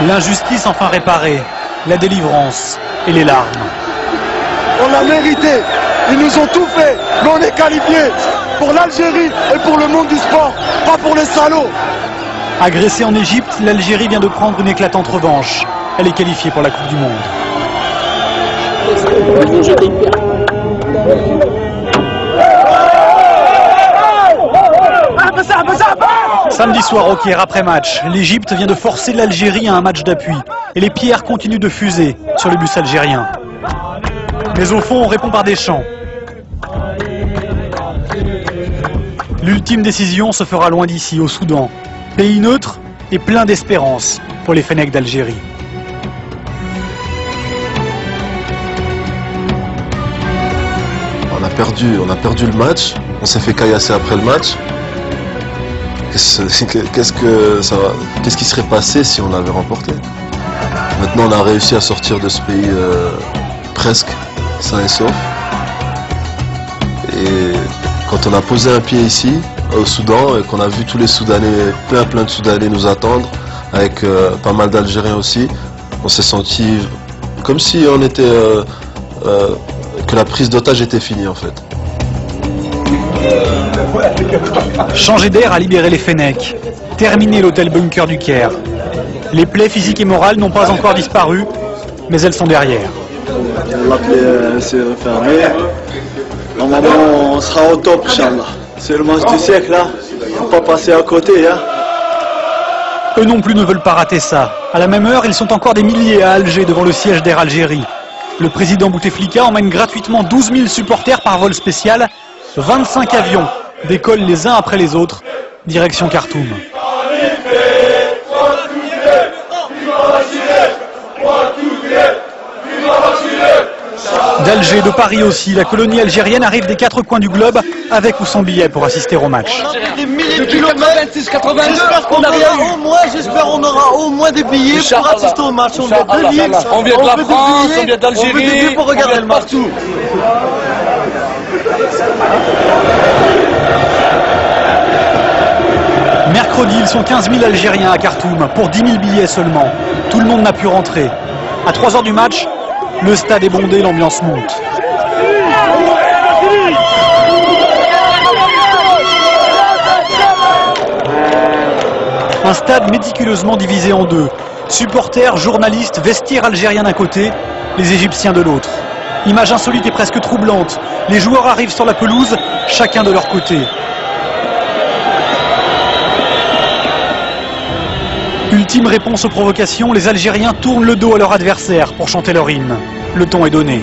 L'injustice enfin réparée, la délivrance et les larmes. On l'a mérité, ils nous ont tout fait, mais on est qualifiés pour l'Algérie et pour le monde du sport, pas pour les salauds. Agressée en Égypte, l'Algérie vient de prendre une éclatante revanche. Elle est qualifiée pour la Coupe du Monde. Samedi soir au Caire, après match, l'Égypte vient de forcer l'Algérie à un match d'appui. Et les pierres continuent de fuser sur le bus algérien. Mais au fond, on répond par des chants. L'ultime décision se fera loin d'ici, au Soudan. Pays neutre et plein d'espérance pour les Fennecs d'Algérie. On a perdu le match, on s'est fait caillasser après le match. Qu'est-ce qui serait passé si on l'avait remporté? Maintenant, on a réussi à sortir de ce pays presque sain et sauf. Et quand on a posé un pied ici, au Soudan, et qu'on a vu tous les Soudanais, plein de Soudanais nous attendre, avec pas mal d'Algériens aussi, on s'est senti comme si on était que la prise d'otage était finie en fait. Changer d'air a libéré les Fennecs. Terminé l'hôtel bunker du Caire. Les plaies physiques et morales n'ont pas encore disparu, mais elles sont derrière. La plaie s'est refermée. Normalement, on sera au top, Inch'Allah. C'est le match du siècle, là. Faut pas passer à côté, hein. Eux non plus ne veulent pas rater ça. À la même heure, ils sont encore des milliers à Alger devant le siège d'Air Algérie. Le président Bouteflika emmène gratuitement 12 000 supporters par vol spécial. 25 avions décollent les uns après les autres, direction Khartoum. D'Alger, de Paris aussi, la colonie algérienne arrive des 4 coins du globe avec ou sans billet pour assister au match. Des milliers de kilomètres, 82, j'espère qu'on aura au moins des billets pour assister au match. On vient de Lille, on vient de la France, on vient d'Algérie, on veut des billets pour regarder le match. Mercredi, ils sont 15 000 Algériens à Khartoum pour 10 000 billets seulement. Tout le monde n'a pu rentrer. À 3 heures du match, le stade est bondé, l'ambiance monte. Un stade méticuleusement divisé en deux. Supporters, journalistes, vestiaires algériens d'un côté, les Égyptiens de l'autre. Image insolite et presque troublante. Les joueurs arrivent sur la pelouse, chacun de leur côté. Ultime réponse aux provocations, les Algériens tournent le dos à leur adversaire pour chanter leur hymne. Le ton est donné.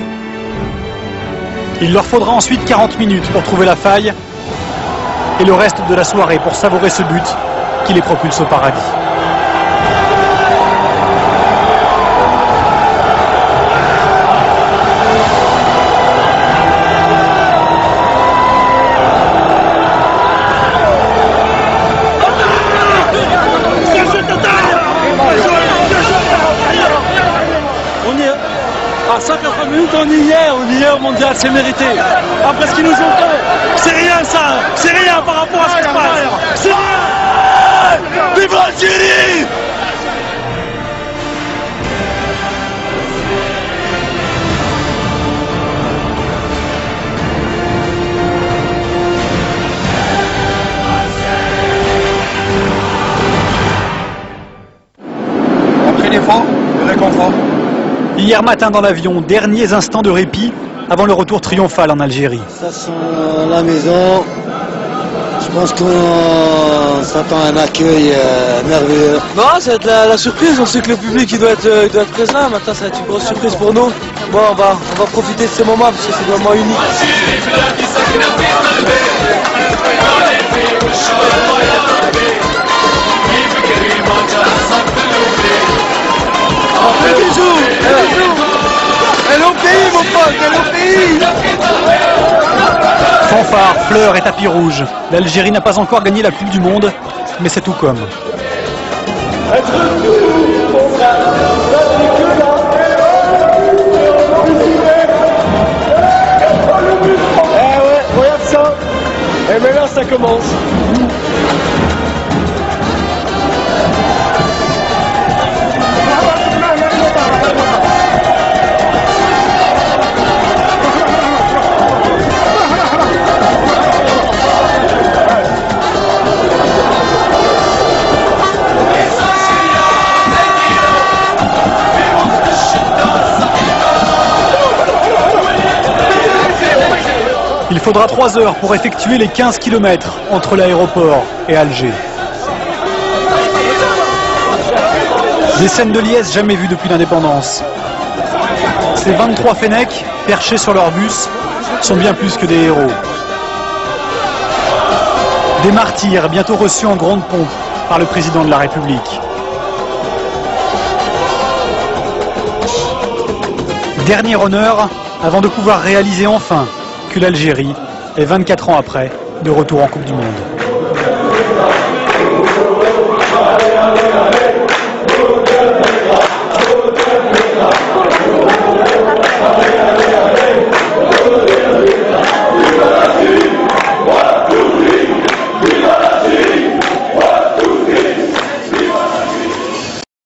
Il leur faudra ensuite 40 minutes pour trouver la faille et le reste de la soirée pour savourer ce but qui les propulse au paradis. À 180 minutes, on y est au mondial, c'est mérité. Après ce qu'ils nous ont fait, c'est rien ça, c'est rien par rapport à ce qui se passe. C'est rien. Vive l'Algérie! Après l'effort, le réconfort. Hier matin dans l'avion, derniers instants de répit avant le retour triomphal en Algérie. Ça sent la maison. Je pense qu'on s'attend à un accueil merveilleux. Non, ça va être la surprise. On sait que le public il doit être présent. Maintenant, ça va être une grosse surprise pour nous. Bon, on va profiter de ces moments parce que c'est vraiment unique. Elle est au pays, mon pote, elle est au pays. Fanfare, fleurs et tapis rouges. L'Algérie n'a pas encore gagné la Coupe du Monde, mais c'est tout comme. Regarde ça. Et mais là, ça commence. faudra 3 heures pour effectuer les 15 km entre l'aéroport et Alger. Des scènes de liesse jamais vues depuis l'indépendance. Ces 23 Fennecs, perchés sur leur bus, sont bien plus que des héros. Des martyrs bientôt reçus en grande pompe par le président de la République. Dernier honneur avant de pouvoir réaliser enfin que l'Algérie est 24 ans après de retour en Coupe du Monde.